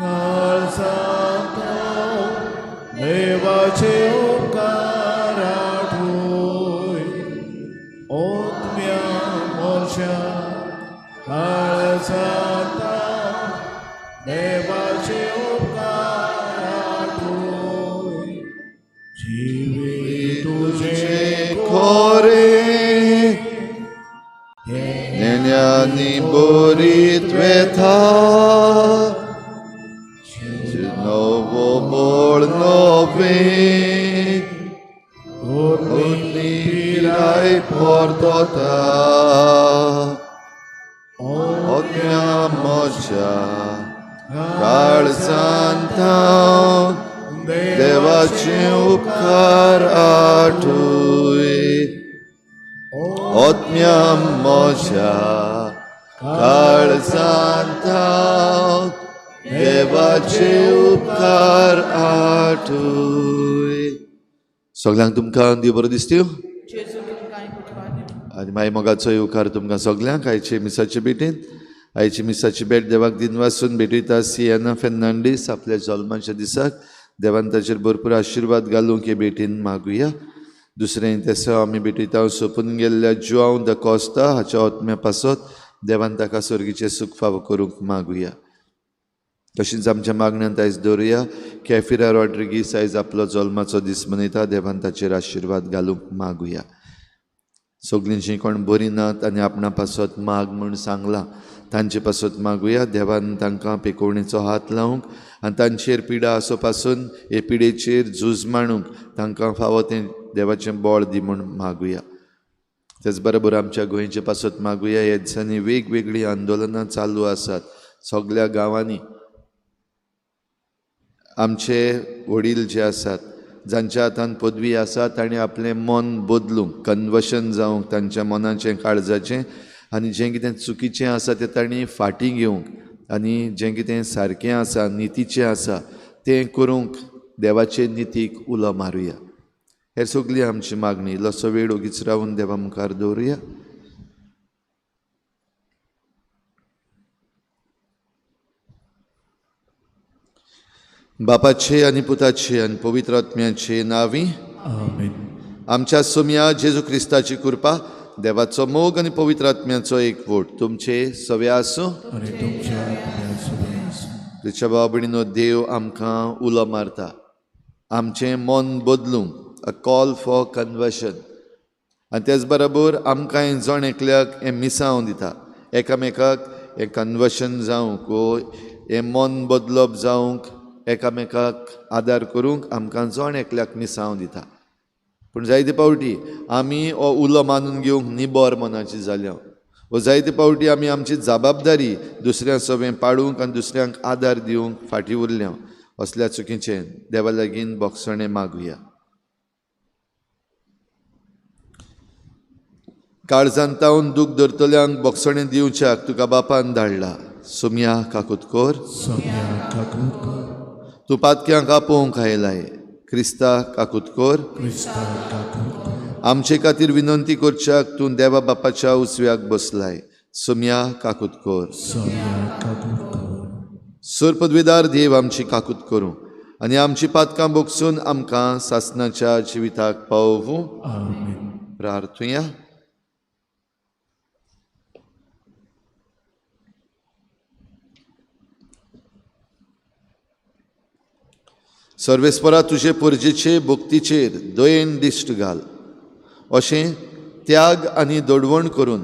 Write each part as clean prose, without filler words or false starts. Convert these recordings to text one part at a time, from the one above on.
काळजांत देवाचे उपकार आठवय. ओतम्या मोर्चा काळजांत देवाचे उपकार आठवय. जीवी तुझे खोरे नेन्यानी बोरीत वेथा नवो बोळ नवे पिराय portota ओतम्या मोर्चा काळजांत देवाचे उपकार आठवय. ओतम्या मोर्चा काळजांत देवाचे उपकार आठवय. सगळ्यांक तुमकां देव बरो दिसत्यो आनी मागीर मोगाचो उपकार तुमकां सगळ्यांक आयचे मिसाचे भेटेन. आयची मिसाची भेट देवाक दिन वाचून भेटयता सियाना फेर्नांडीस आपल्या जल्माच्या दिसाक. देवान ताचेर भरपूर आशिर्वाद घालूंक हे भेटीन मागुया. दुसरें तेसो आमी भेटयता सोंपून गेल्ल्या जुआंव द कॉस्ता हाच्या ओतम्या पासत देवान ताका स्वर्गीचें सुख फावो करूंक मागुया. तशींच आमच्या मागण्यांत आयज दवरुया कॅफिरा रॉड्रिगीस आयज आपलो जल्माचो दीस मनयता. देवान ताचेर आशिर्वाद घालूंक मागुया. सगळीं जीं कोण बरीं नात आनी आपणा पासत माग म्हूण सांगलां तांचे पासत मागुया. देवान तांकां पेकोवणेचो हात लावंक आनी तांचेर पिडा आसो पासून हे पिडेचेर झूज मांडूंक तांकां फावो तें देवाचें बळ दी म्हूण मागुया. तेच बरोबर आमच्या गोंयचे पासत मागुया. ह्या दिसांनी वेगवेगळीं आंदोलनां चालू आसात सगळ्या गांवांनी. आमचे वडील जे आसात जांच्या हातान पदवी आसा ताणें आपलें मन बदलूंक कन्वर्शन जावंक तांच्या मनाचें काळजाचें आनी जें कितें चुकीचें आसा तें तांणी फाटीं घेवंक आनी जें कितें सारकें आसा नितीचें आसा तें करूंक देवाचे नितीक उलो मारुया. हेर सगळी आमची मागणी. इल्लोसो वेळ ओगीच रावून देवा मुखार दवरुया. बापाचे आनी पुताचे आनी पवित्र आत्म्याचे नांवी आमेन. आमच्या सोम्या जेजू क्रिस्ताची कृपा देवाचो मोग आनी पवित्र आत्म्याचो एकवट तुमचे सवे आसूं. आनी तुमच्या आत्म्याचो आसूं. तुमच्या भाव भयणीनो देव आमकां उलो मारता आमचें मन बदलूंक अ कॉल फॉर कन्वर्शन. आनी तेच बरोबर आमकां जण एकल्याक हें मिसांव दिता एकामेकाक हें कन्वर्शन जावंक वो हें मन बदलप जावंक एकामेकाक आदार करूंक आमकां जण एकल्याक मिसांव दिता. पूण जायते पावटी आमी हो उलो मानून घेवंक निबोर मनाची जाल्या व जायते पावटी आमी आमची जबाबदारी दुसऱ्या सवें पाडूंक आनी दुसऱ्यांक आदार दिवंक फाटीं उरल्या. असल्या चुकीचें देवा लागीं बोगसणें मागुया. काळजांतावन दूख धरतल्यांक बोगसणें दिवच्याक तुका बापान धाडला. सोम्या काकुतकोर तूं पातक्यांक आपोवंक आयलाय. क्रिस्ता काकुतकोर आमचे खातीर विनंती करच्याक तूं देवा बापाच्या उसव्याक बसलाय. सोम्या काकुतकोर सुर पदवीदार देव आमची काकूत करूं आनी आमची पातकां बोगसून आमकां सासणाच्या जिविताक पावूं. प्रार्थुया. सर्वेस्परा तुजे पुर्जेचे भक्तीचेर दयेन दिश्ट घाल. अशें त्याग आनी दडवण करून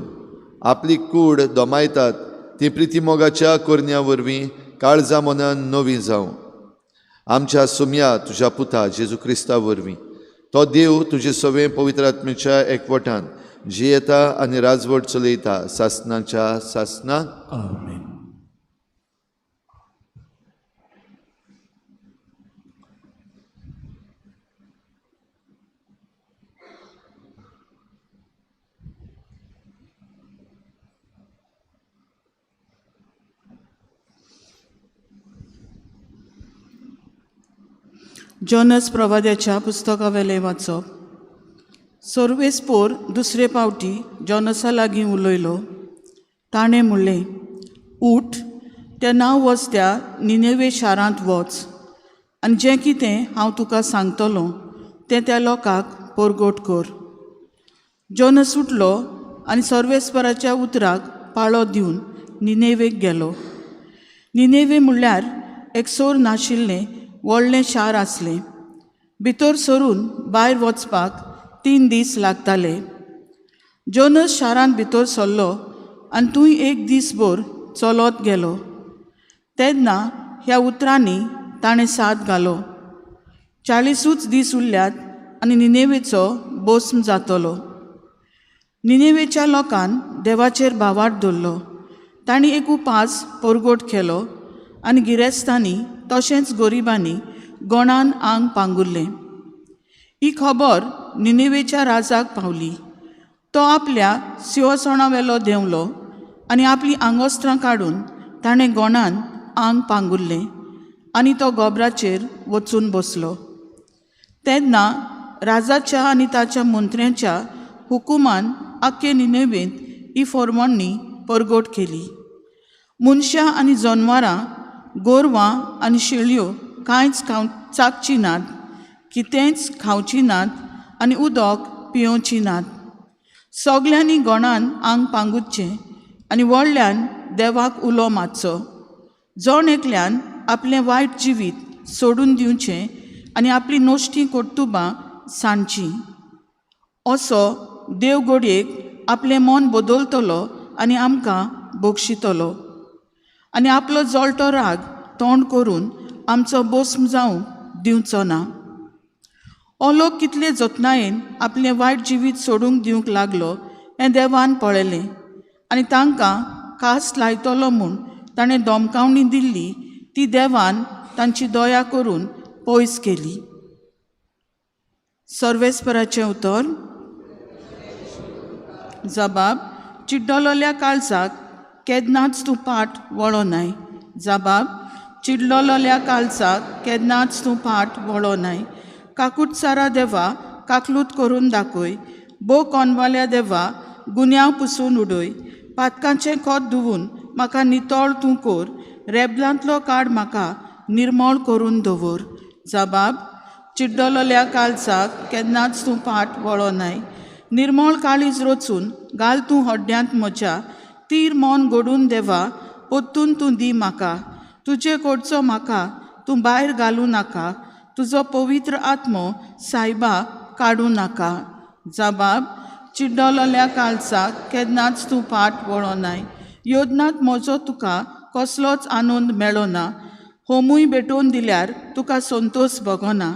आपली कूड दोमायतात ती प्रिती मोगाच्या कोरन्या वरवीं काळजा मनान नवी जावं. आमच्या सोम्या तुज्या पुता जेजू क्रिस्ता वरवीं तो देव तुजे सवें पवित्र आत्म्याच्या एकवटान जियेता आनी राजवट चलयता सासणाच्या सासणान. आमेन. जोनस प्रवाद्याच्या पुस्तका वेले वाचप. सर्वेस्पोर दुसरे पावटी जोनसा लागीं उलयलो. ताणें म्हणलें, उठ तें नांव वसत्या निनेवे शारांत वच आनी जें कितें हांव तुका सांगतलों तें त्या लोकांक परगोट कर. जोनस उठलो आनी सर्वेस्पराच्या उतराक पाळो दिवन निनेवेक गेलो. निनेवे म्हणल्यार एक सोर नाशिल्लें व्हडलें शार आसलें. भितर सरून भायर वचपाक 3 दीस लागताले. जोनस शारांत भितर सरलो आनी थंय एक दीसभर चलत गेलो. तेन्ना ह्या उतरांनी ताणें साद घालो. 40 दीस उरल्यात आनी निनेवेचो भस्म जातलो. निनेवेच्या लोकान देवाचेर भावार्थ धरलो. तांणी एक उपास परगोट केलो आनी गिरेस्तांनी तशेंच गरिबांनी गोणान आंग पांगुरलें. ही खबर निनेवेच्या राजाक पावली. तो आपल्या सिंहासणावेलो देंवलो आनी आपलीं आंगोस्त्रां काडून ताणें गोणान आंग पांगुरलें आनी तो गोबराचेर वचून बसलो. तेन्ना राजाच्या आनी ताच्या मंत्र्यांच्या हुकुमान आख्खे निनेवेंत ही फर्मोणणी परगोट केली. मनशां आनी जनवरां, गोरवां आनी शेळयो कांयच चाखची नात, कितेंच खावची नात आनी उदक पियोवची नात. सगल्यांनी गोणान आंग पांगुचचें आनी व्हडल्यान देवाक उलो मारचो. जण एकल्यान आपलें वायट जिवीत सोडून दिवचें आनी आपली नोश्टी कोर्तुबां सांडचीं. असो देव घडयेक आपलें मन बदलतलो आनी आमकां बक्षितलो आनी आपलो जळटो राग तोंड करून आमचो भस्म जावंक दिवचो ना. हो लोक कितले जतनायेन आपलें वायट जिवीत सोडूंक दिवंक लागलो हें देवान पळयलें आनी तांकां कास लायतलो म्हूण ताणें धमकावणी दिल्ली ती देवान तांची दया करून पयस केली. सर्वेस्पराचें उतर. जबाब. चिड्डलोल्या काळजाक केन्नाच तूं पाट वळो नाय. जबाब. चिड्डलोल्या काळजाक केन्नाच तूं पाट वळो नाय. काकुटसारा देवा काकलूत करून दाखय. बो कोनवाल्या देवा गुन्यांव पुसून उडय. पातकांचें खोत धुवून म्हाका नितळ तूं कर. रेबलांतलो काड म्हाका निर्मळ करून दवर. जबाब. चिड्डलोल्या काळजाक केन्नाच तूं पाट वळो नाय. निर्मळ काळीज रचून घाल तूं हड्ड्यांत म्हज्या. तीर मन घडून देवा पोत्तून तूं दी म्हाका. तुजे कडचो म्हाका तूं भायर घालूं नाका. तुजो पवित्र आत्मो सायबा काडूं नाका. जबाब. चिड्डलोल्या काळजाक केन्नाच तूं पाट वळो नाय. योजनांत म्हजो तुका कसलोच आनंद मेळो ना. होमूय भेटोवन दिल्यार तुका संतोश भोगना.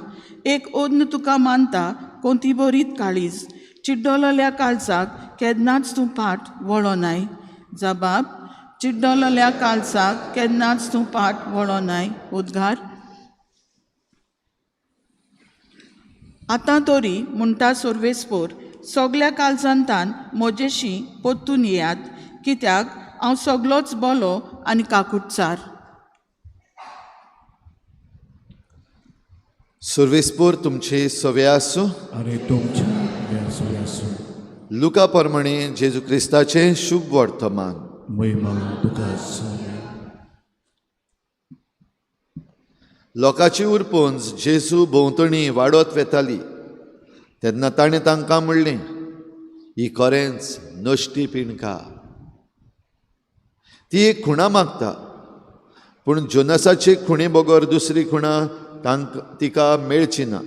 एक ओद्न तुका मानता कोणती बरीत काळीज. चिड्डलोल्या काळजाक केन्नाच तूं पाट वळो नाय. जबाब. चिड्डलोल्या काळजाक केन्नाच तूं पाट वळो नाय. उद्गार. आतां तरी म्हणटा सर्वेस्पर सगल्या काळजांतान म्हजेशी पोत्तून येयात कित्याक हांव सगलोच बलो आनी काकुटसार. सर्वेस्पर तुमचे सवे आसूं आनी तुमच्या सवे आसूं. लुका प्रमाणे जेजू क्रिस्ताचें शुभ वर्तमान. महिमा तुका सवे. लोकांची उरपूंच जेजू भोंवतणी वाडत वेताली तेन्ना ताणें तांकां म्हणलें, ही खरेंच नश्टी पिणकां. ती एक खुणा मागता, पूण जोनसाचे खुणे बगर दुसरी खुणा तिका मेळची ना.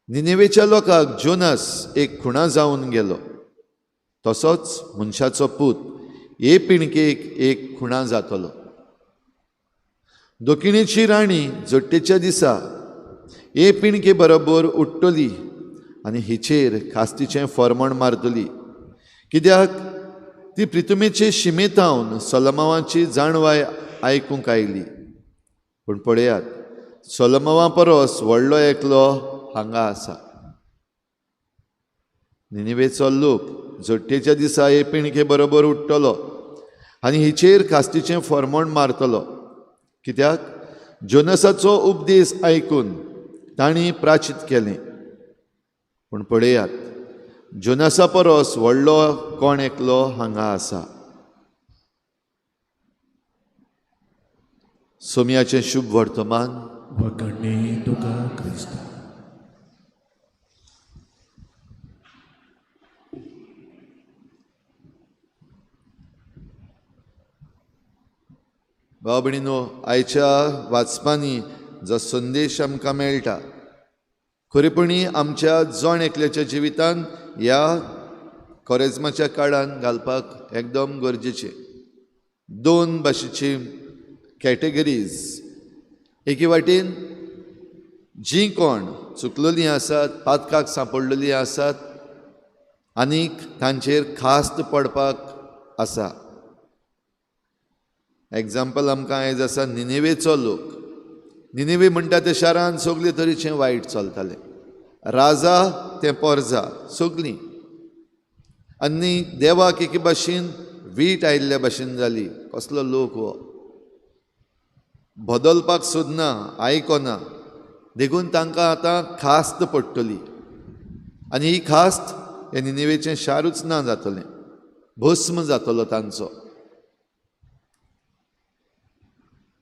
निनेवेच्या लोकांक जोनस एक खुणा जावन गेलो, तसोच मनशाचो पूत हे पिणकेक एक खुणा जातलो. दोखिणेची राणी जट्टेच्या दिसा हे पिणके बरोबर उठ्ठली आनी हिचेर खास्तीचें फर्मण मारतली, कित्याक ती प्रितुमेचे शिमेतावन सोलोमोवाची जाणवाय आयकूंक आयली. पूण पळयात, सोलोमोवा परस व्हडलो एकलो हांगा आसा. निनेवेचो लोक जट्टेच्या दिसा हे पिणके बरोबर उठ्ठलो आनी हिचेर खास्तीचें फर्मण मारतलो, कित्याक जोनसाचो उपदेश आयकून तांणी प्राचित केलें. पूण पळयात, जोनसा परस व्हडलो कोण एकलो हांगा आसा. सोमयाचें शुभ वर्तमान वखणणे तुका क्रिस्त. भाव भयणीनो, आयच्या वाचपांनी जो संदेश आमकां मेळटा खरेपणी आमच्या जण एकल्याच्या जिवितांत ह्या कोरेजमाच्या काळान घालपाक एकदम गरजेचें. दोन भाशेची कॅटेगरीज. एके वाटेन जीं कोण चुकलेलीं आसात, पातकाक सांपडलेलीं आसात आनीक तांचेर खास्त पडपाक आसा. एग्जाम्पल आमकां आयज आसा निनेवेचो लोक. निनेवे म्हणटा त्या शारान सगळे तरेचें वायट चलतालें. राजा ते पोरजा सगळीं. आनी देवाक एके भाशेन वीट आयिल्ल्या भाशेन जाली. कसलो लोक हो, बदलपाक सोदना, आयकना. देखून तांकां आतां खास्त पडटली. आनी ही खास्त हे निनेवेचें शारूच ना जातलें, भस्म जातलो तांचो.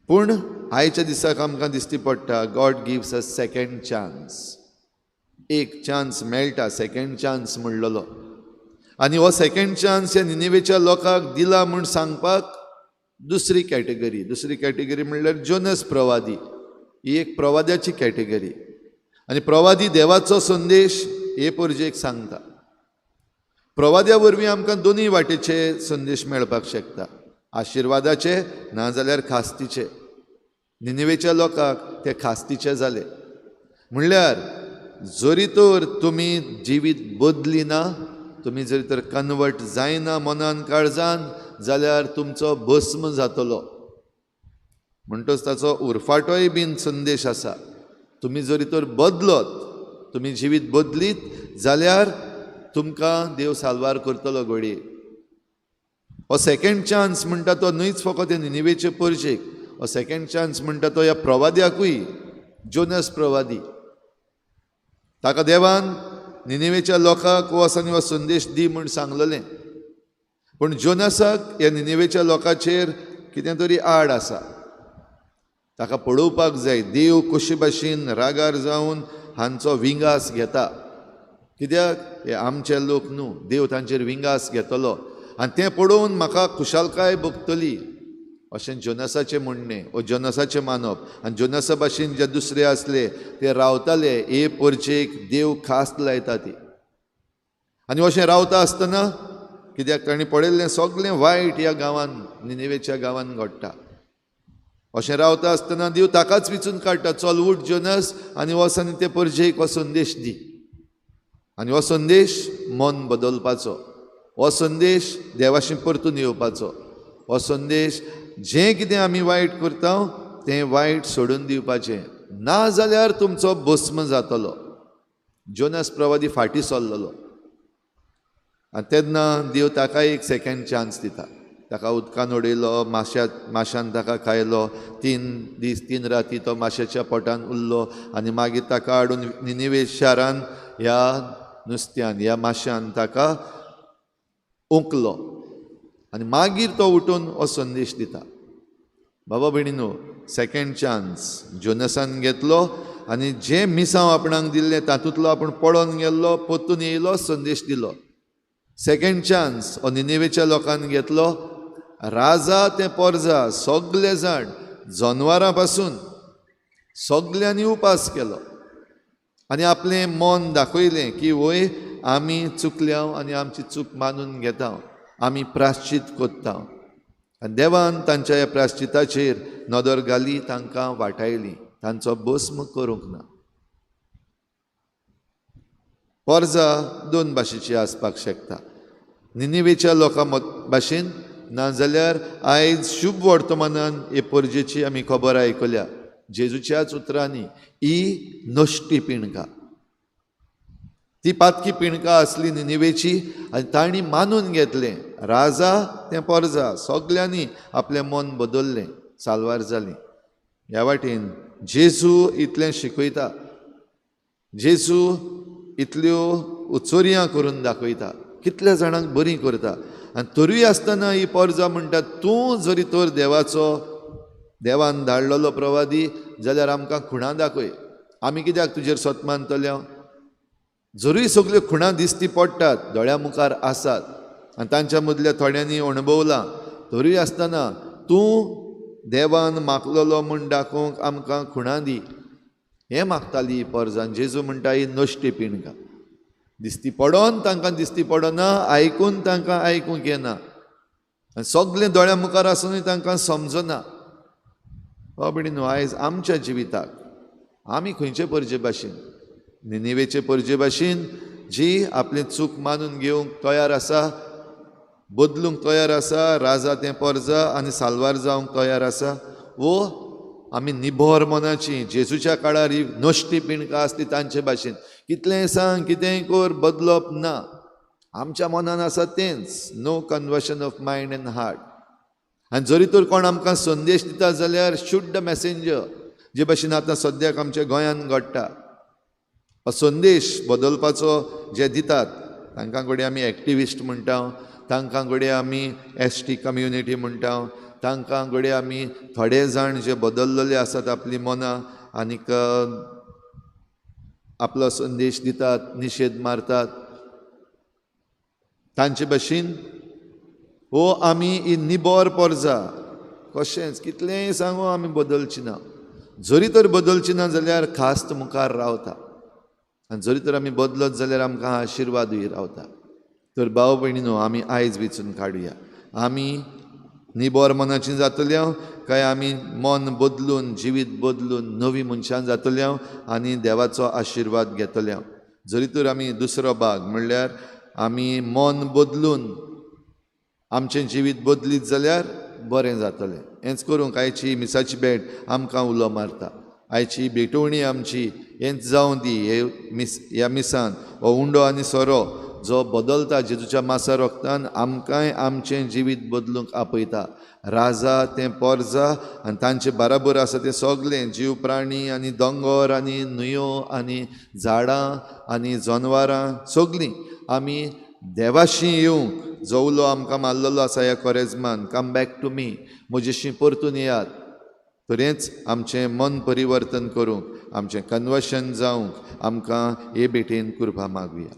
पूण आयच्या दिसाक आमकां दिश्टी पडटा God gives a second chance. एक चान्स मेळटा, सेकंड चान्स म्हणलेलो. आनी हो सेकंड चान्स ह्या निनेवेच्या लोकांक दिला म्हूण सांगपाक दुसरी कॅटेगरी म्हणल्यार जोनस प्रवादी. ही एक प्रवाद्याची कॅटेगरी. आनी प्रवादी देवाचो संदेश हे परजेक सांगता. प्रवाद्या वरवीं आमकां दोनूय वाटेचे संदेश मेळपाक शकता, आशिर्वादाचे नाजाल्यार खास्तीचे. निनेवेच्या लोकांक ते खास्तीचे जाले. म्हणल्यार जरी तर तुमी जिवीत बदली ना, तुमी जरी तर कन्वर्ट जायना मनान काळजान, जाल्यार तुमचो भस्म जातलो. म्हणटच ताचो उरफाटोय बीन संदेश आसा. तुमी जरी तर बदलत, तुमी जिवीत बदलीत जाल्यार तुमकां देव साल्वार करतलो घडये. हो सेकंड चान्स म्हणटा तो न्हयच फकत हे निनेवेचे परजेक. हो सेकंड चान्स म्हणटा तो ह्या प्रवाद्याकूय, जोनस प्रवादी. ताका देवान निनेवेच्या लोकांक वच आनी हो संदेश दी म्हूण सांगलेलें. पूण जोनसाक ह्या निनेवेच्या लोकांचेर कितें तरी आड आसा. ताका पळोवपाक जाय देव कशे भाशेन रागार जावन हांचो विंगास घेता. कित्याक हे आमचे लोक न्हू, देव तांचेर विंगास घेतलो. आनी तें पळोवन म्हाका खुशालकाय भोगतली अशें जोनसाचें म्हणणें, वो जोनसाचें मानप. आनी जोनसा भाशेन जे दुसरे आसले ते रावताले हे परचेक देव खास्त लायता ती. आनी अशें रावता आसतना कित्याक तांणी पळयल्लें सगळें वायट ह्या गांवांत, निनेवेच्या गांवांत घडटा. अशें रावता आसतना देव ताकाच विचून काडटा, चल उठ जोनस आनी वच आनी ते परजेक हो संदेश दी. आनी हो संदेश मन बदलपाचो. हो संदेश देवाशी परतून येवपाचो. हो संदेश जें कितें आमी वायट करता तें वायट सोडून दिवपाचें, ना जाल्यार तुमचो भस्म जातलो. जोनस प्रवादी फाटीं सरलेलो. आनी तेन्ना देव ताका एक सेकंड चान्स दिता. ताका उदकान उडयलो, माश्यान ताका खायलो. 3 दीस 3 राती तो माश्याच्या पोटान उरलो. आनी मागीर ताका हाडून निनेवे शारान ह्या नुस्त्यान, ह्या माश्यान ताका ओंकलो. आनी मागीर तो उठून हो संदेश दिता. बाबा भयणीनो, सेकंड चान्स जोनसान घेतलो आनी जें मिसांव आपणाक दिल्लें तातूंतलो आपूण पळोवन गेल्लो, परतून येयलो, संदेश दिलो. सेकंड चान्स हो निनेवेच्या लोकांनी घेतलो. राजा ते पोरजा सगळे जाण, जनवारां पासून सगळ्यांनी उपास केलो आनी आपलें मन दाखयलें की वय आमी चुकल्या आनी आमची चूक मानून घेता, आमी प्राश्चीत कोत्ता. आनी देवान तांच्या ह्या प्राश्चिताचेर नदर घाली, तांकां वाटायली. तांचो भस्म करूंक ना. पोरजा 2 भाशेची आसपाक शकता. निनेवेच्या लोकां भाशेन, नाजाल्यार आयज शुभ वर्तमानान हे परजेची आमी खबर आयकल्या. जेजूच्याच उतरांनी ही नश्टी पिणकां, ती पातकी पिणकां आसली निनेवेची. आनी तांणी मानून घेतलें. राजा तें पोरजा सगळ्यांनी आपलें मन बदललें, साल्वार जालीं. ह्या वाटेन जेजू इतलें शिकयता. जेजू इतल्यो उचोरयां करून दाखयता, कितल्या जाणांक बरी करता. आनी तरूय आसतना ही पोरजा म्हणटा, तूं जरी तर देवाचो देवान धाडलेलो प्रवादी जाल्यार आमकां खुणां दाखय. आमी कित्याक तुजेर स्वत मानतले? जरूय सगल्यो खुणां दिसती पडटात, दोळ्या मुखार आसात आनी तांच्या मदल्या थोड्यांनी अणभवलां, तरूय आसतना तूं देवान मागलेलो म्हूण दाखोवंक आमकां खुणां दी. हें मागताली पोरजान. जेजू म्हणटा ही नश्टी पिणकां. दिसती पडोन तांकां दिसती पडना, आयकून तांकां आयकूंक येना, आनी सगलें दोळ्या मुखार आसुनूय तांकां समजना. हो भयणीनो, आयज आमच्या जिविताक आमी खंयचे परजे भाशेन, निनिवेचे परजे भाशेन जी आपली चूक मानून घेवंक तयार आसा, बदलूंक तयार आसा, राजा तें परजा आनी साल्वार जावंक तयार आसा, वो आमी निबोर मनाची जेजूच्या काळार ही नश्टी पिणकां आसली तांचे भाशेन कितलेंय सांग, कितेंय कर, बदलप ना. आमच्या मनान आसा तेंच. No conversion of mind and heart. आनी जरी तर कोण आमकां संदेश दिता जाल्यार शुद्ध मॅसेंजर, जे भाशेन आतां सद्याक आमच्या गोंयांत घडटा. हो संदेश बदलपाचो जे दितात तांकां घडये आमी एक्टिविस्ट म्हणटा, तांकां घडये आमी ST कम्युनिटी म्हणटा, तांकां घडये आमी थोडे जाण जे बदललेले आसात आपली मनां आनीक आपलो संदेश दितात, निशेध मारतात, तांचे भाशेन हो आमी ही निबोर पोरजां कशेंच कितलेंय सांगू आमी बदलची ना. जरी तर बदलची ना जाल्यार खास्त मुखार रावता, आनी जरी तर आमी बदलत जाल्यार आमकां आशिर्वादूय रावता. तर भाव भयणीनो, आमी आयज वेचून काडुया, आमी निबोर मनाचीं जातल्या काय आमी मन बदलून, जिवीत बदलून नवी मनशां जातल्या आनी देवाचो आशिर्वाद घेतल्या. जरी तर आमी दुसरो भाग म्हणल्यार आमी मन बदलून आमचें जिवीत बदलीत जाल्यार बरें जातलें. हेंच करूंक आयची मिसाची भेट आमकां उलो मारता. आयची भेटवणी आमची हेंच जावं दी. ह्या मिसान हो उंडो आनी सोरो जो बदलता जेजूच्या मासा रोगतान आमकांय आमचें जिवीत बदलूंक आपयता. राजा तें पोरजा आनी तांचे बाराबर आसा तें सगलें जीव प्राणी आनी दोंगर आनी न्हंयो आनी झाडां आनी जनवारां सगलीं आमी देवाशी येवंक, जो उलो आमकां मारलेलो आसा ह्या कोरेजमान, कम बॅक टू मी, म्हजेशी परतून येयात. तर हेंच आमचें मन परिवर्तन करूंक, आमचें कन्वर्शन जावंक आमकां हे भेटेन कृपा मागुया.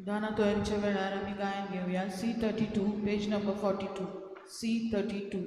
दाना तोयरच्या वेळार आमी गायन घेवया C32, पेज नंबर 42. C32.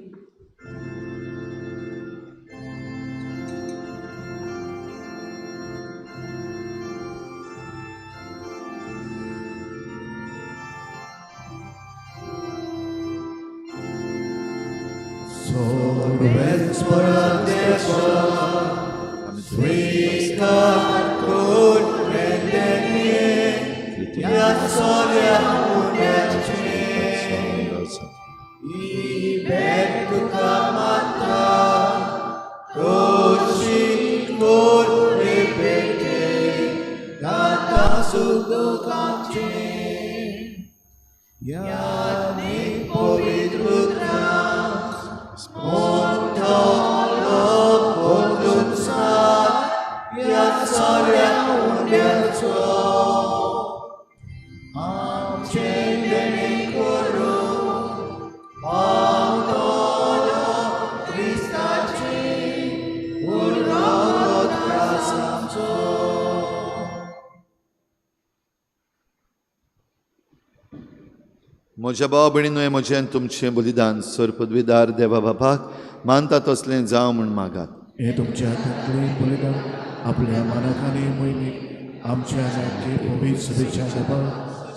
म्हज्या भाव भयणीनो, म्हजें तुमचें बलिदान सर पदवीदार देवा बापाक मानता तसलें जावं म्हूण मागात. हे तुमच्या हातांतलें बलिदान आपल्या मानकांनी मोहिमेक आमच्या नाटके पवित्र सभेच्या सभा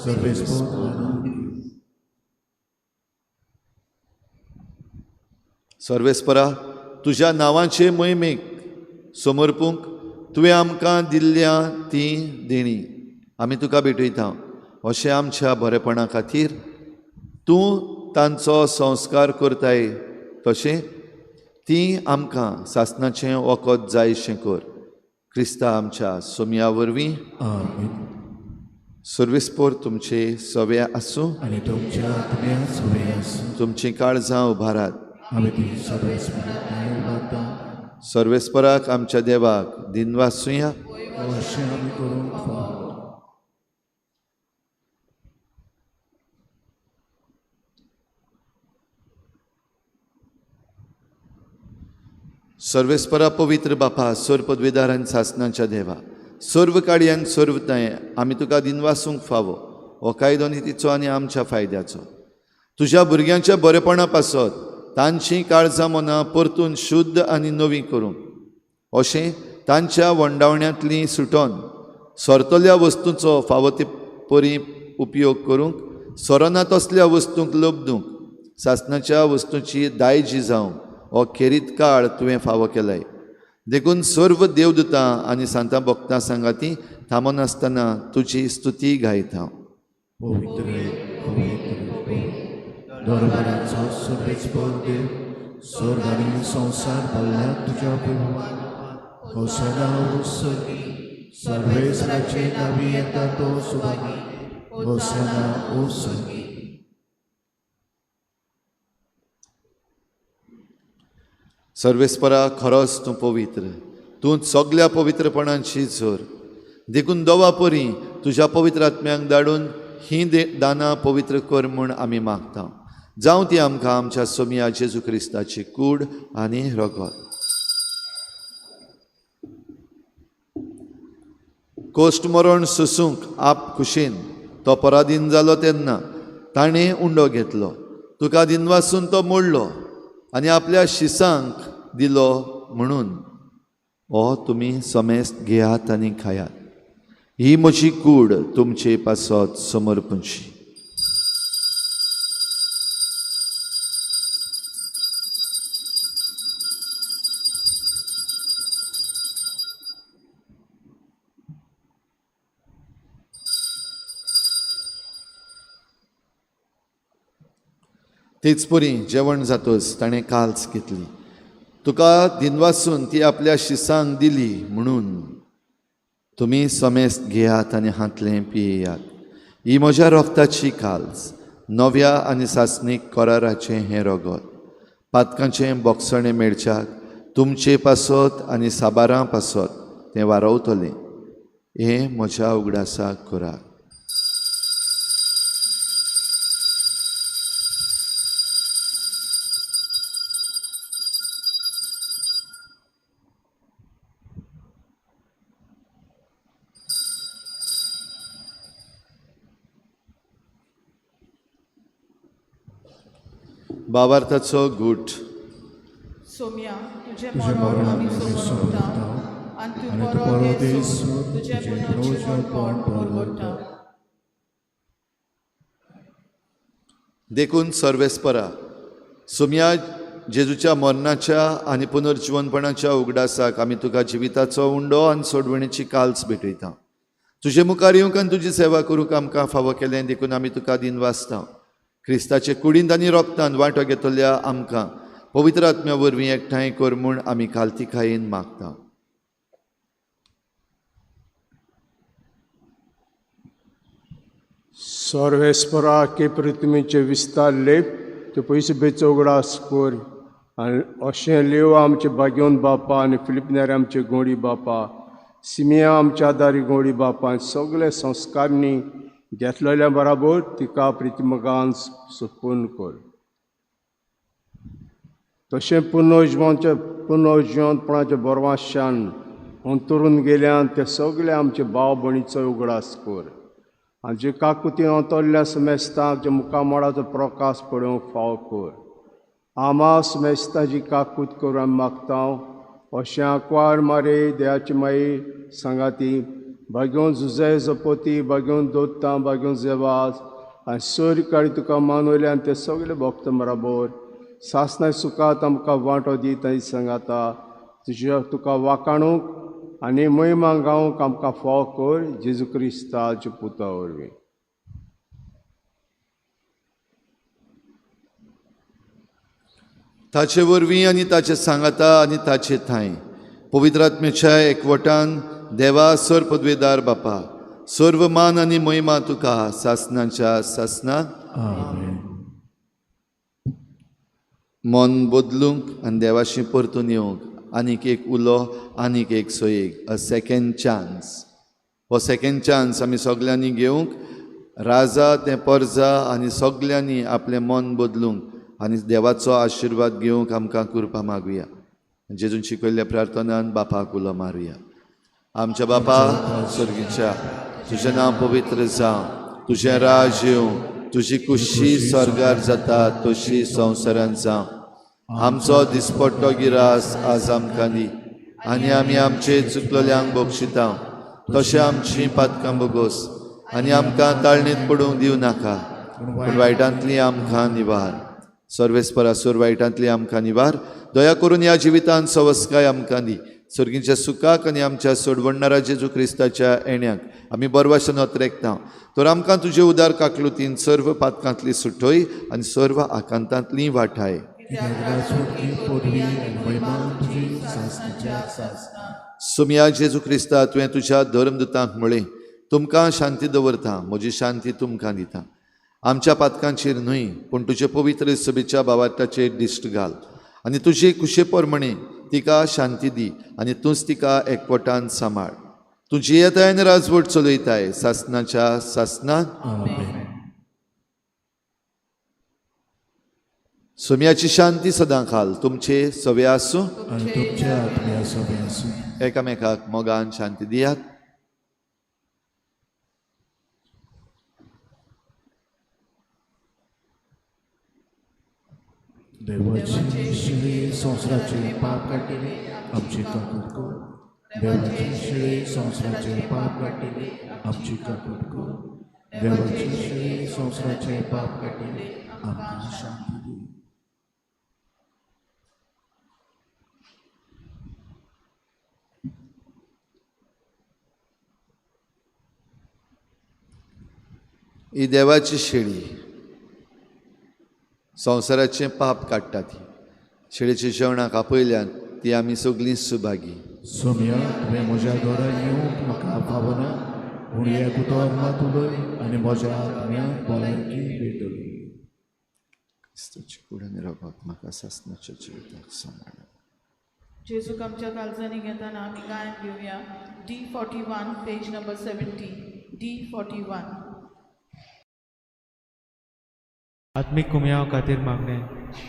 सर्वेस्पोत सर्वेस्परा, तुज्या नांवाचे मोहिमेक समर्पूंक तुवें आमकां दिल्ल्या ती देणी आमी तुका भेटयता. अशें आमच्या बरेपणा खातीर तूं तांचो संस्कार करताय तशें ती आमकां सासणाचें वखद जायशें कर. क्रिस्ता आमच्या सोम्या वरवीं आमीन. सर्वेस्पोर तुमचे सवे आसूं आनी तुमच्या आत्म्या सवे आसूं. तुमची काळजां उबारात. आमी ती सगळे स्मरण उबारता. सर्वेस्पराक आमच्या देवाक दिनवासूया. अशें आमी करूंक फावो. सर्वेस्परा पवित्र बापा सोर पदवीदार आनी सासणाच्या देवा सर्व काळी आनी सर्वताय आमी तुका दिनवासूंक फावो हो कायदो नितीचो आनी आमच्या फायद्याचो तुज्या भुरग्यांच्या बरेपणा पासत तांची काळजां मनां परतून शुद्ध आनी नवी करूंक अशें तांच्या वंडावण्यांतली सुटोन सोरतल्या वस्तूंचो फावो ते परी उपयोग करूंक सोरना तसल्या वस्तूंक लबदूंक सासणाच्या वस्तूंची दायजी जावंक हो खेरीत काळ तुवें फावो केलाय देखून सर्व देवदूतां आनी सांतां भक्तां सांगाती थांबून आसतना तुजी स्तुती गायत हांव पवित्र पवित्र दरबाराचो सगळेच देव स्वर्ग आनी संवसार भरल्या तुज्या प्रभुवान होसाना उसर्गी सर्वेसराचे नावी येता तो सुभागी होसाना उसर्गी सर्वेस्परा खरोच तूं पवित्र तूं सगल्या पवित्रपणांची झर देखून दोवा परी तुज्या पवित्र आत्म्यांक धाडून ही दानां पवित्र कर म्हूण आमी मागता जावं ती आमकां आमच्या सोमिया जेजू क्रिस्ताची कूड आनी रगत कोश्ट मरण सुसूंक आप खुशेन तो पराधीन जालो तेन्ना ताणें उंडो घेतलो तुका दिनवासून तो मोडलो आनी आपल्या शिसांक दिलो म्हणून हो तुमी समेस्त घेयात आनी खायात ही म्हजी कूड तुमचे पासत समर्पणची तेच परी जेवण जातोच ताणें काल्स घेतली तुका दिनवासून ती आपल्या शिसांक दिली म्हणून तुमी समेस्त घेयात आनी हातलें पियेयात ही म्हज्या रोगताची काल्स नव्या आनी सासणीक कराराचें हें रगत पातकांचें बोगसणें मेळच्याक तुमचे पासत आनी साबारां पासत तें वारवतलें हें म्हज्या उगडासाक करात भावार्थाचो घूट सोम्या तुझे मरण आमी सोबता आनी तूं बरो देस तुझे पुनर्जीवनपण परगट्टा देखून सर्वेस्परा सोम्या जेजूच्या मरणाच्या आनी पुनर्जीवनपणाच्या उगडासाक आमी तुका जिविताचो उंडो आनी सोडवणेची काल्स भेटयता तुजे मुखार येवंक आनी तुजी सेवा करूंक आमकां फावो केलें देखून आमी तुका दिन वाचता क्रिस्ताचे कुडींत आनी रोगतांत वांटो घेतल्या आमकां पवित्र आत्म्या वरवीं एकठांय कर म्हूण आमी खालतीकायेन मागता सर्वेस्परा के पृथ्वीचे विस्तार लेप ते पयशे बेचो उगडास कर आनी अशें लेव आमचे बागेवन बापा आनी फिलिपनेर आमचे गोडी बापा सिमिया आमच्या आदारी गोडी बापा आनी सगळे संस्कारनी घेतलेल्या बराबर तिका प्रितिमगान सुपून कर तशें पुनर्जीवनपणाच्या बरवाशान अंतरून गेल्यान ते सगळे आमचे भाव भणीचो उगडास कर आनी जे काकुती अंतरल्या समेस्तांक जे मुखामळाचो प्रकाश पळोवंक फाव कर आमा समेस्ताची काकूत करून आमी मागता अशें आंकवार मारे देवाची माई सांगाती बागेवन झुजाय जपोती बागेवन दोत्तां बागेवन जेवाज आनी सोर काळी तुका मानवल्यान ते सगळे भक्त बराबर सासणाय सुखात आमकां वांटो दीत आनी सांगाता तुज्या तुका वाकाणूक आनी महिमा गावंक आमकां फाव कर जेजू क्रिस्ताच्या पुता वरवीं ताचे वरवीं आनी ताचे सांगाता आनी ताचे थाय पवित्र आत्म्याच्या एकवटान देवा सर पदवेदार बापा सर्व मान आनी महिमा तुका सासणाच्या सासणाक आमेन मन बदलूंक आनी देवाशी परतून येवंक आनीक एक उलो आनीक एक सोयेक अ सेकंड चान्स हो सेकंड चान्स आमी सगल्यांनी घेवंक राजा ते परजा आनी सगल्यांनी आपलें मन बदलूंक आनी देवाचो आशिर्वाद घेवंक आमकां कृपा मागुया जेजून शिकयल्ल्या प्रार्थनान बापाक उलो मारुया. आमच्या बापा सर्गीच्या, तुझें नांव पवित्र जावं, तुझें राज येवं, तुजी कुशी स्वर्गार जाता तशी संवसारांत जावं. आमचो दिसपट्टो गिरास आज आमकां दी, आनी आमी आमचे चुकलेल्यांक बक्षिता तशें आमची पातकां बोगोस, आनी आमकां ताळणेंत पडूंक दिवं नाका, पूण वायटांतली आमकां निवार. सर्वेस्परासूर वायटांतली आमकां निवार. दया करून ह्या जिवितांत सवस्काय आमकां दी. सर्गीच्या सुखाक आनी आमच्या सोडवणारा जेजू क्रिस्ताच्या येण्याक आमी बरवाशेन नोतरेकता. तर आमकां तुजे उदार काकलुतीन सर्व पातकांतली सुटोय आनी सर्व आकांतांतली वाटाय. सुमया जेजू क्रिस्ता, तुवें तुज्या धर्मदुतांक म्हळें, तुमकां शांती दवरता, म्हजी शांती तुमकां दिता. आमच्या पातकांचेर न्हय, पूण तुजे पवित्र सभेच्या भावार्थाचेर दिश्ट घाल, आनी तुजे कुशे पोरमणे तिका शांती दी, आनी तूंच तिका एकवटान सांबाळ. तूं जियेताय आनी राजवट चलयताय सासनाच्या सासनाक. सुमयाची शांती सदां घाल, तुमचे सवे आसूं आनी तुमचे आत्म्या सवे आसूं. एकामेकाक मोगान शांती दियात. देवाची शिळे संवसाराचे पाप काडटली आमची काकूट कर. देवाची शिळे संवसाराचे पाप काडटली आमची काकूट कर. देवाची शिळे संवसाराचे पाप काडटली आमकां शांती दी. ही देवाची शेळी संवसाराचें पाप काडटा. ती शेळीच्या जेवणाक आपयल्यान ती आमी सगळीं सुभागी. सोम्या, तुवें म्हज्या घरांत येवंक म्हाका फावना, पूण एक उतर मात उलय आनी म्हज्या आत्म्याक भलायकी मेळटली. क्रिस्ताच्या कुडीन रावपाक म्हाका सासणाच्या जिविताक सांबाळ. जेजूक आमच्या काळजांनी घेताना आमी गायन घेवया. D41 page number 70. D41. आत्मिक कुमयाव खातीर मागणें.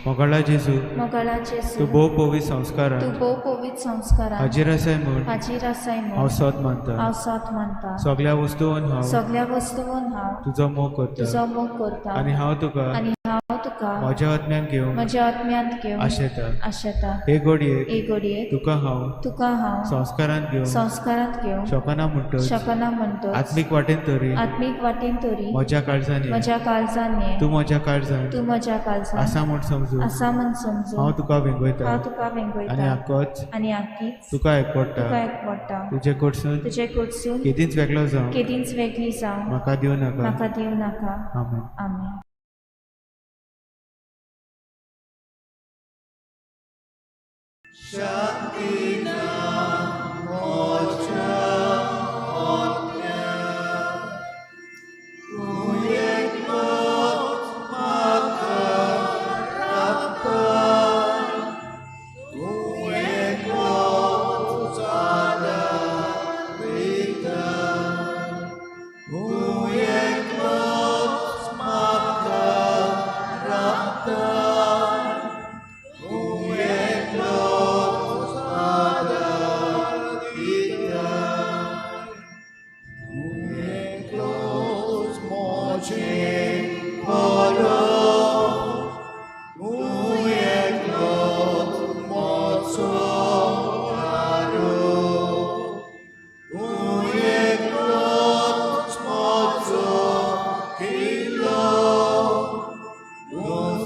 मोगाळा जेजू, मोगाळा तूं जेजू, भोव पवित संस्कारां तूं भोव पवित संस्कारां हाजीर आसाय म्हूण हाजीर आसाय हांव म्हूण सोत मानता. हांव सोत मानता. सगळ्या वस्तूंवन हांव सगळ्या वस्तूंवन हांव तुजो मोग करता, तुजो मोग करता, आनी हांव तुका आनी हांव तुका म्हज्या आत्म्यान घेवन म्हज्या आत्म्यांत घेवन आशेता. आशेता. हे घडयेक हे घडयेक तुका हांव तुका हांव संस्कारांत घेवन संस्कारांत घेवन शोकना म्हणटच शकना म्हणटच आत्मीक वाटेन तरी आत्मीक वाटेन तरी म्हज्या काळजांनी म्हज्या काळजान ये. तूं म्हज्या काळजान तूं म्हज्या काळजान आसा म्हूण समजून आसा म्हूण समजून हांव तुका वेंगयता, हांव तुका आनी वेंगयता आक्कोच आनी आख्खीच तुका तुका एकवडटा. एकवडटा. तुजे कडसून तुजे कडसून केदींच वेगळो जावं केदींच वेगळी जावं म्हाका दिवं नाका. म्हाका दिवं नाका. आमेन. आमेन.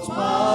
Smile.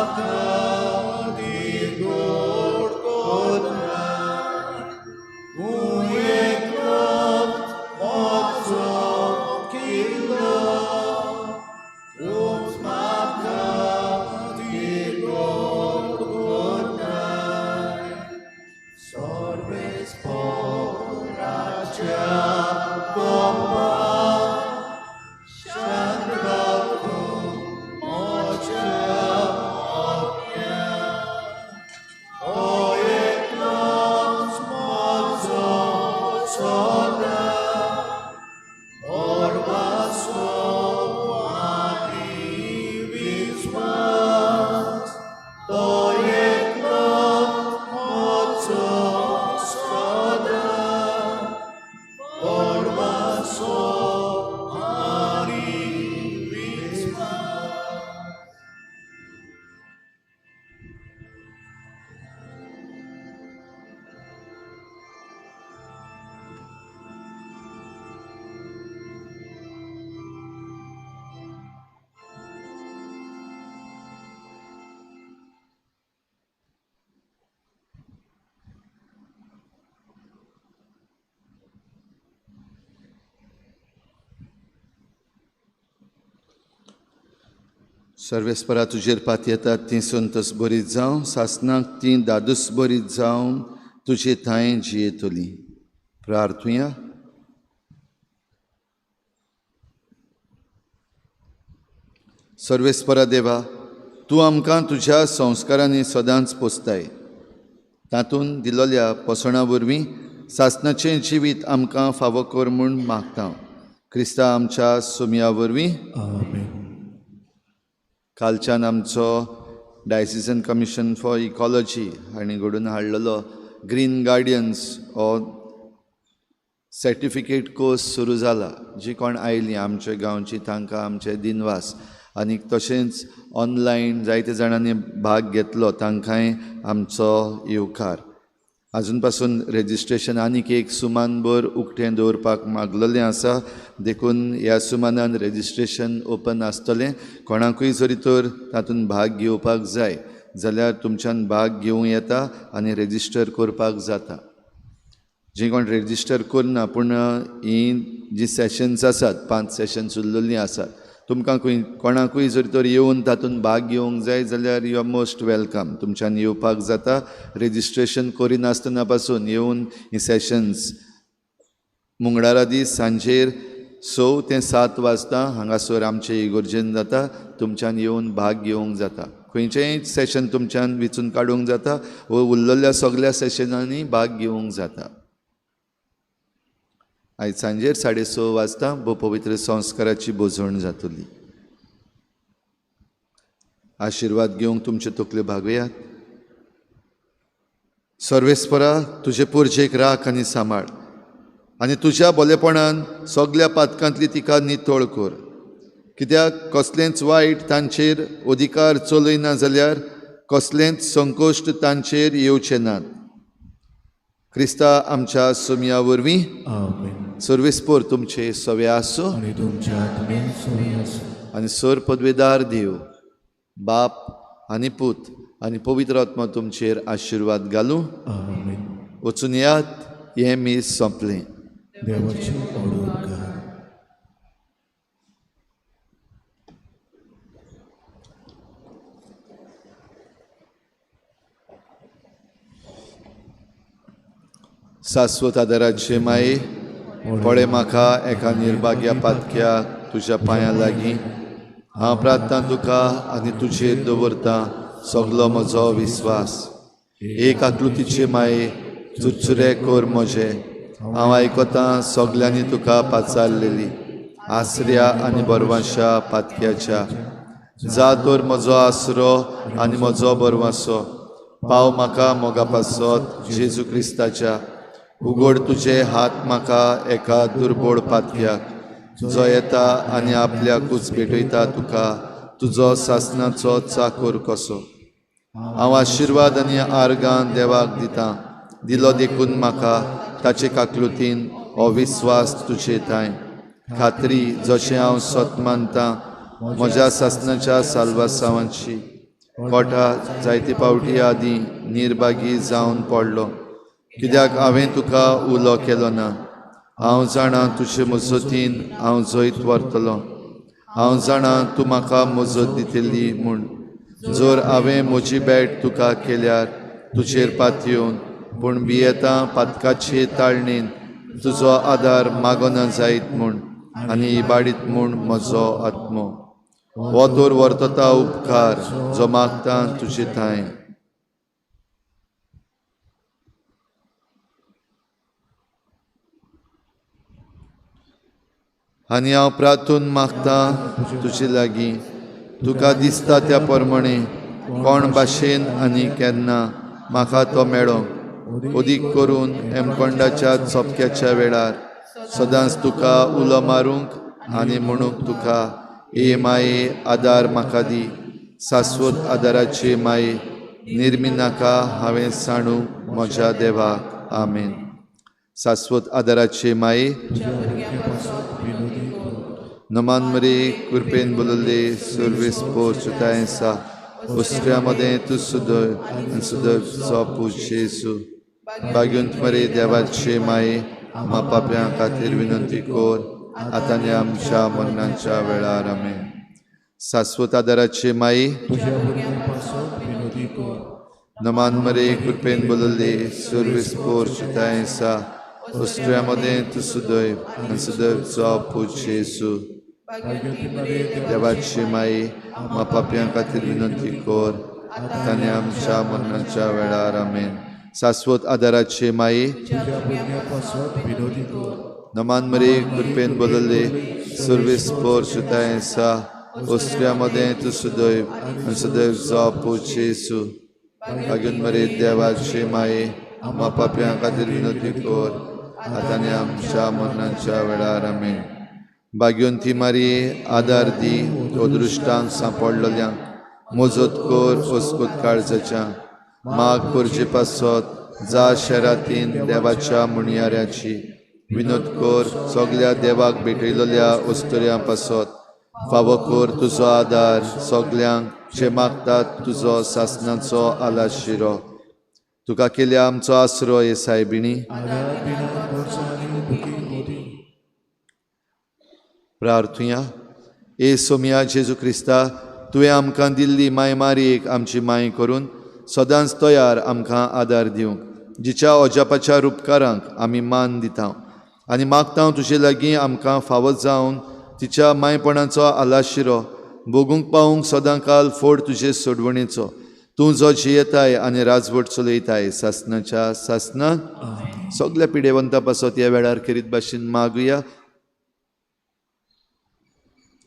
सर्वेस्परा तुजेर पात येतात ती संतोस बरी जावं, सासनाक ती दादूस बरी जावं, तुजे थाय जियेतली. प्रार्थुया. सर्वेस्परा देवा, तूं आमकां तुज्या संस्कारांनी सदांच पोसताय. तातूंत दिलोल्या पोसणा वरवीं सासणाचें जिवीत आमकां फावो कर म्हूण मागता. क्रिस्ता आमच्या सुमया वरवीं. आमेन. कालच्यान आमचो डायसिजन कमिशन फॉर इकॉलॉजी हांणी घडोवन हाडलेलो ग्रीन गार्डियन्स हो सर्टिफिकेट कोर्स सुरू जाला. जी कोण आयलीं आमच्या गांवची तांकां आमचे दिनवास आनी तशेंच ऑनलायन जायते जाणांनी भाग घेतलो तांकांय आमचो येवकार. आजून पासून रेजिस्ट्रेशन आनीक एक सुमानभर उक्तें दवरपाक मागलेलें आसा. देखून ह्या सुमानान रेजिस्ट्रेशन ओपन आसतलें. कोणाकूय जरी तर तातूंत भाग घेवपाक जाय जाल्यार तुमच्यान भाग घेवं येता आनी रेजिस्टर करपाक जाता. जी कोण रेजिस्टर करना पूण ही जी सेशन्स आसात 5 सेशन्स उरलेलीं आसात, तुमकां कोणाकूय जरी तर येवन तातूंत भाग घेवंक जाय जाल्यार यू आर मोस्ट वेलकम. तुमच्यान येवपाक जाता. रेजिस्ट्रेशन करिनासतना पासून येवन ही सेशन्स मंगळारा दीस सांजेर 6 ते 7 वाजता हांगासर आमचे इगोर्जेन जाता. तुमच्यान येवन भाग घेवंक जाता. खंयचेंय सेशन तुमच्यान वेंचून काडूंक जाता व उरलेल्या सगळ्या सेशनांनी भाग घेवंक जाता. आयज सांजेर 6:30 वाजता पवित्र संस्काराची बोजवण जातली. आशिर्वाद घेवंक तुमचे तकले भागयात. सर्वेस्परा, तुजे पुर्जेक राख आनी सांबाळ आनी तुज्या बोलेपणान सगळ्या पातकांतली तिका नितळ कर. कित्याक कसलेंच वायट तांचेर अधिकार चलयना जाल्यार कसलेंच संकोश्ट तांचेर येवचे नात. क्रिस्ता आमच्या सुमया वरवीं. आमेन. सर्वेस्पर तुमचे सवे आसूं आणि तुमच्या आत्मेन सोय आसूं. आनी सर पदवेदार देव बाप आनी पूत आनी पवित्र आत्मा तुमचेर आशिर्वाद घालूं. आमेन. वचून यात, हें मीस सोंपलें. देवाची ओड कर. शाश्वत आदाराचे माये, पळय म्हाका एका निर्भाग्या पातक्याक तुज्या पांयां लागीं. हांव प्रार्थना तुका आनी तुजेर दवरतां सगलो म्हजो विस्वास. एक आकृतीचे माये, चुरचुरे कोर म्हजे. हांव आयकतां सगल्यांनी तुका पाचारलेली. आसऱ्या आनी बरवांशा पातक्याच्या जा तर म्हजो आसरो आनी म्हजो बरवांसो. पाव म्हाका मोगापासत जेजू क्रिस्ताच्या. उगड तुजे हात म्हाका एका दुर्बळ पातक्याक जो येता आनी आपल्याकूच भेटयता तुका तुजो सासणाचो चाकर कसो. हांव आशिर्वाद आनी आर्गां देवाक दितां. दिलो देखून म्हाका ताचे काकलुतीन हो विस्वास तुजे थंय. खात्री जशें हांव सत मानतां म्हज्या सासणाच्या साल्वासांवाची. कोटा जायते पावटी आदीं निर्भागी जावन पडलो, कित्याक हांवें तुका उलो केलो ना. हांव जाणां तुजे मजतीन हांव जैत व्हरतलों. हांव जाणां तूं म्हाका मजत दितली म्हूण. जर हांवें म्हजी भेट तुका केल्यार तुजेर पातयेवन पूण भियेतां पातकाचे ताळणेन तुजो आदार मागोना जायत म्हूण आनी इबाडीत म्हूण म्हजो आत्मो. हो तर वर्तता उपकार जो मागता तुजे थंय. आनी हांव प्रार्थून मागतां तुजे लागीं. तुका दिसता त्या प्रमाणे कोण भाशेन आनी केन्ना म्हाका तो मेळो. अदीक करून हेमकोंडाच्या चोपक्याच्या वेळार सदांच तुका उलो मारूंक आनी म्हणूंक तुका हे माये आदार म्हाका दी. शाश्वत आदाराचे माये, निर्मिनाका हांवें सांडूंक म्हज्या देवाक. आमेन. शाश्वत आदाराचे माये, नमान मरे कृपेन बोलले सर्वेस्पोर सुतायसा उस्त्र्यामध्ये तू सुदय आणि सुदयचो पुजेसू. भाग्यवंत मरे देवाचे माये, आम्हा पाप्यां खातीर विनंती कर आतां आनी आमच्या मरणाच्या वेळार. आमेन. शाश्वत आदाराचे माई तुझ्या भुरग्यांपासून विनोदी कर. नमान मरे कृपेन बोलले सर्विस्पोर शितायसा ओस्ट्रियामध्ये तू सुदैव आणि सुदैवचो पूज येसू देवाची माई मा पाप्यां खातीर विनंती कर आनी आमच्या मरणाच्या वेळार आमेन. शाश्वत आदाराचे माई तुझ्या भुरग्यांपासून विनोदी कर. नमान मरे कृपेन बोलले सर्विस्पोर शितायसा ओस्ट्रियामध्ये तू सुदैव आणि सुदैवचो पूज येसू भाग्यून मरे देवाची माई मा पाप्यां खातीर विनंती कर आतां आमच्या मरणाच्या वेळार आमेन. भाग्यवंती मारी आदार दी अदृश्टांक सांपडलेल्यांक मोजत कर ओस्कूत काळजाच्या माग करचे पासत जा शेरातीन देवाच्या मुणयाऱ्याची विनोद कर सगल्या देवाक भेटयलेल्या ओस्तोऱ्यां पासत फावो कर तुजो आदार सगल्यांक जे मागतात तुजो सासनाचो आलाशिरो. तुका केल्या आमचो आसरो हे सायबिणी प्रार्थुया. ए सोमिया जेजू क्रिस्ता तुवें आमकां दिल्ली माय मारयेक आमची माय करून सदांच तयार आमकां आदार दिवंक जिच्या अजापाच्या उपकारांक आमी मान दिता आनी मागता तुजे लागीं आमकां फावो जावन तिच्या मायपणाचो आलाशिरो भोगूंक पावूंक सदां काल फोड तुजे सोडवणेचो तूं जो जियेताय आनी राजवट चलयताय सासनाच्या सासनान सगल्या पिडेवंता पासत ह्या वेळार करीत भाशेन मागुया.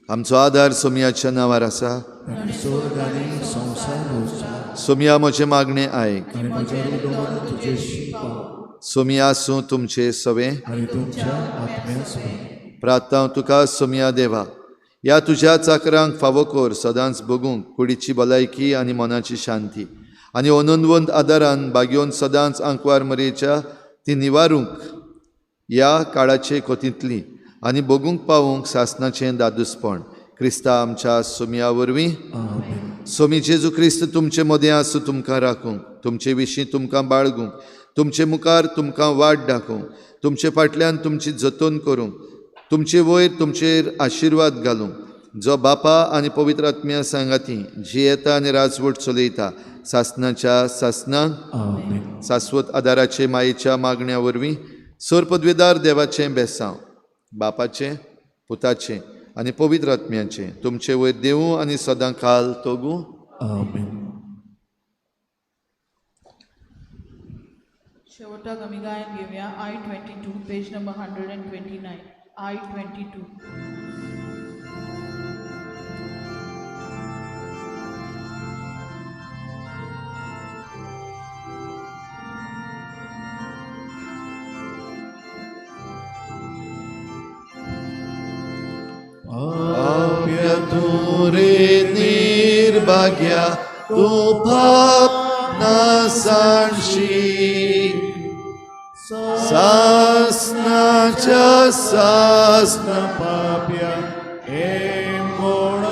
आमचो आदार सोमियाच्या नांवार आसा. स्वर्ग आनी संवसार उरचा. सोमिया म्हजें मागणें आयक. आनी म्हज्या रुडोवन तुजेशी पाव. सोमिया आसूं तुमचें सवें. आनी तुमच्या आत्म्यास प्रार्थना तुका सोमिया देवा ह्या तुज्या चाकरांक फावो कर सदांच बगूंक कुडीची भलायकी आनी मनाची शांती आनी अनंदवंत आदारान भाग्योन सदांच आंकवार मरेच्या ती निवारूंक ह्या काळाचे कोतींतली आनी बगूंक पावूंक सासनाचें दादूसपण क्रिस्ता आमच्या सोमिया वरवीं. सोमी जेजू क्रिस्त तुमचे मदें आसूं तुमकां राखूंक तुमचे विशीं तुमकां बाळगूंक तुमचे मुखार तुमकां वाट दाखोवंक तुमचे फाटल्यान तुमची जतन करूंक तुमचे वयर तुमचेर आशिर्वाद घालूंक जो बापा आनी पवित्र आत्म्या सांगाती जियेता आनी राजवट चलयता सासनाच्या सासनान शाश्वत आदाराचे मायेच्या मागण्या वरवीं सरपदवेदार देवाचें बेसांव बापाचें पुताचें आनी पवित्र आत्म्याचें तुमचे वयर देवूं आनी सदां काल तोगूं. शेवटाक आमी गायन घेवया I-22 पेज नंबर 129. I-22. तू रे निर्भाग्या तू पाप नासांशी सासनाच्या सासना पाप्या एम गोण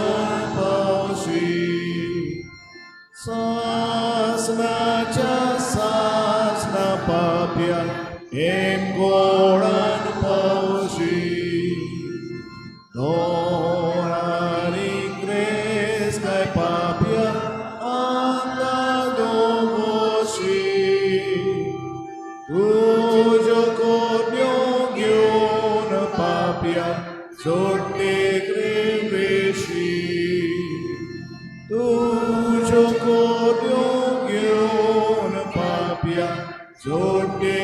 पावशी सासनाच्या सासना पाप्या एम गोळन पावशी दोरारी ग्रेस काय पाप्या आंगा दोगोशी तुझो कोण्यो घेवन पाप्या सोडटे ग्रेवेशी तुझो कोण्यो घेवन पाप्या सोडटे